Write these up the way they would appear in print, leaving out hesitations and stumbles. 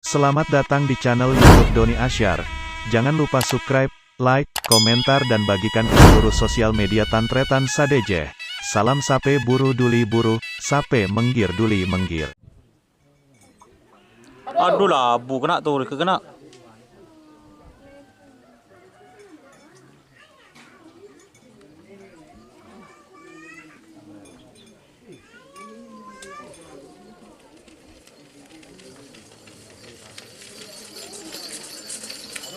Selamat datang di channel YouTube Doni Asyar. Jangan lupa subscribe, like, komentar dan bagikan ke seluruh sosial media Tantretan Sadeje. Salam sape buru duli buru, sape menggir duli menggir. Aduh labu kena tuh, kena.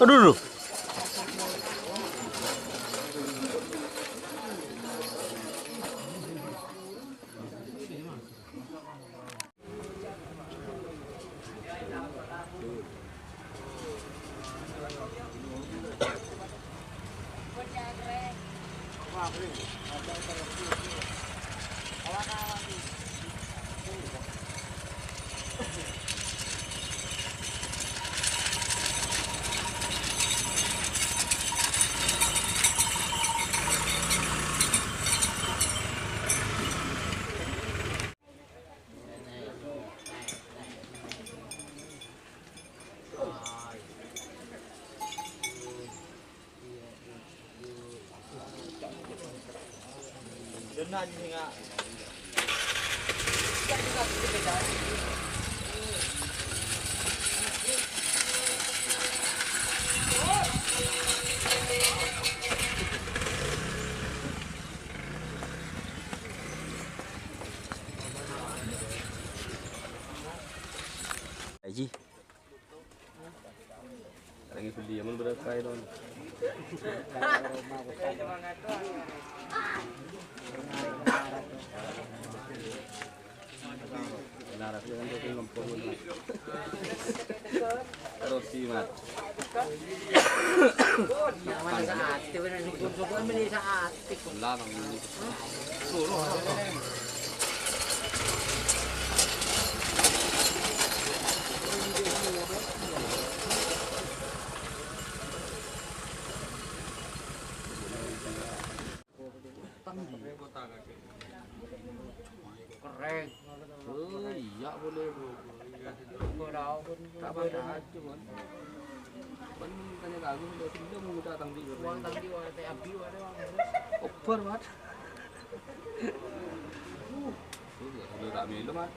Aduh. Aji. Lagi beli aman berapa kali don? Larat yang itu ngempong terus sih mat. Mana saat, tiba-tiba nunggu beli saat. Lah nang ini. Keren. Oh iya boleh. Berau pun Tak apa cuman. Kan tanya kagu udah tidak mau datang di uang tadi uang teh api ada uang. Over mat. Udah tak minum mat.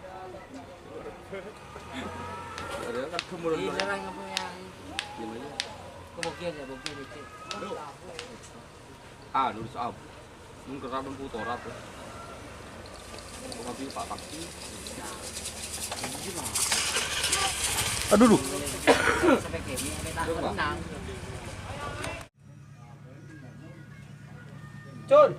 Ada kan kemudian. Ini orang apa yang Gimana? kemukian ya bukti itu. Ah, nulis apa? Nung kerabon putorat tuh. Pengambil Pak Pakti. Aduh. Sampai kini sampai tak tenang. Cun.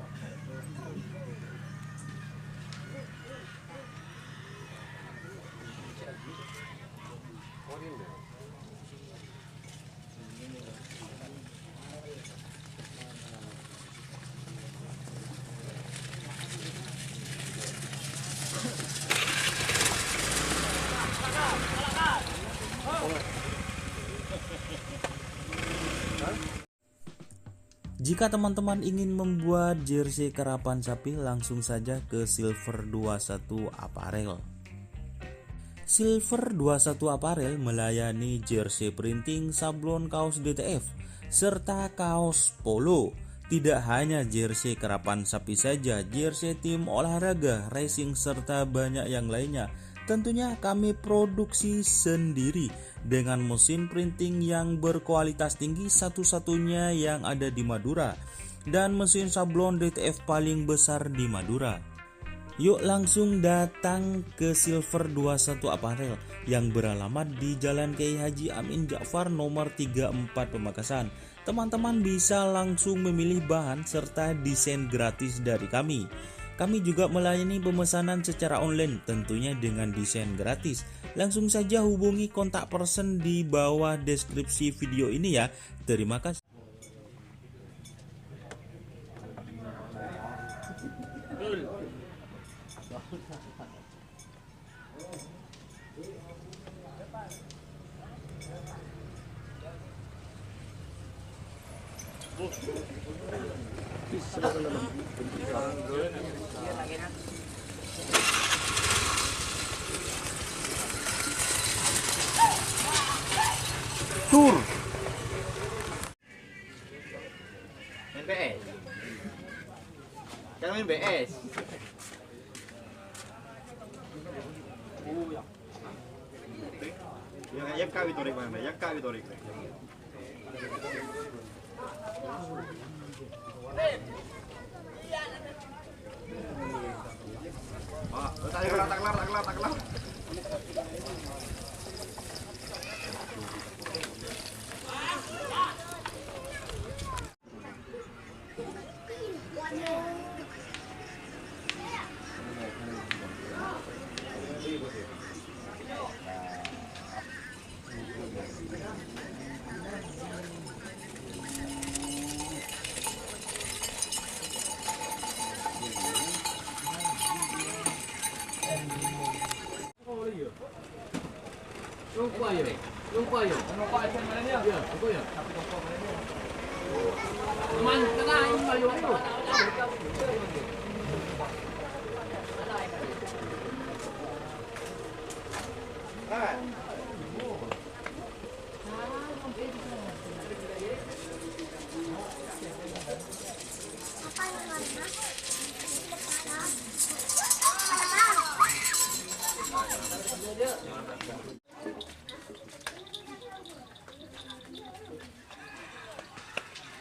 Jika teman-teman ingin membuat jersey karapan sapi, langsung saja ke Silver 21 Apparel. Silver 21 Apparel melayani jersey printing, sablon, kaos DTF, serta kaos polo. Tidak hanya jersey karapan sapi saja, jersey tim olahraga, racing, serta banyak yang lainnya. Tentunya kami produksi sendiri dengan mesin printing yang berkualitas tinggi, satu-satunya yang ada di Madura, dan mesin sablon DTF paling besar di Madura. Yuk langsung datang ke Silver 21 Apparel yang beralamat di Jalan Kiai Haji Amin Ja'far nomor 34 Pamekasan. Teman-teman bisa langsung memilih bahan serta desain gratis dari kami. Kami juga melayani pemesanan secara online, tentunya dengan desain gratis. Langsung saja hubungi kontak person di bawah deskripsi video ini ya. Terima kasih. Tur. Main PS. Jangan main PS. Yang kami torik mana? Yang kami torik. Tak kelar. Lupa ya. Ya, apa ya? Teman tengah ini bayu itu.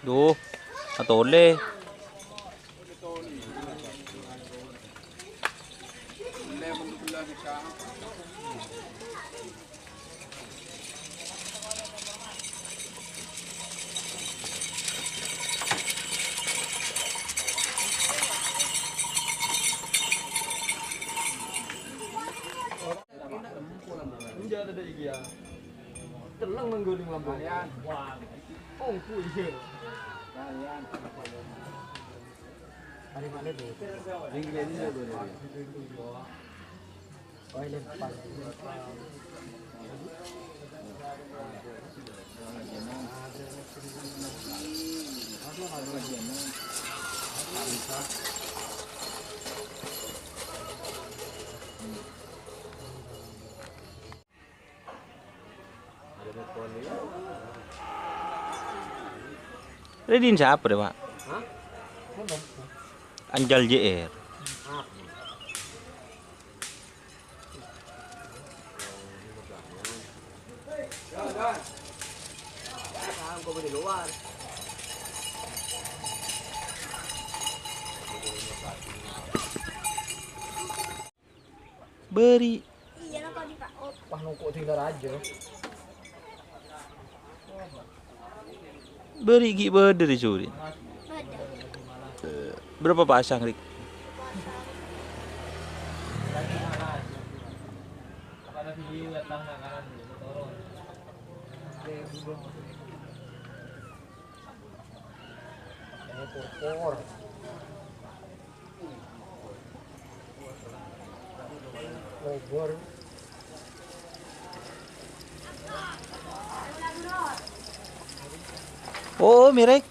Duh, atole. Dia ada iki ya. Telang mengguling lambung. Wah. Oh, kuih. Hari mana tu? Ingin dia tu. Oh, lepas. Redin siapa deh, Pak? Hah? Anjal JR. Kau di luar. Beri. Wah, nunggu tinggal aja. Beri gi berde dicuri. Berapa pasang, Rik? Pur-pur. Obor. Oh, Mirek.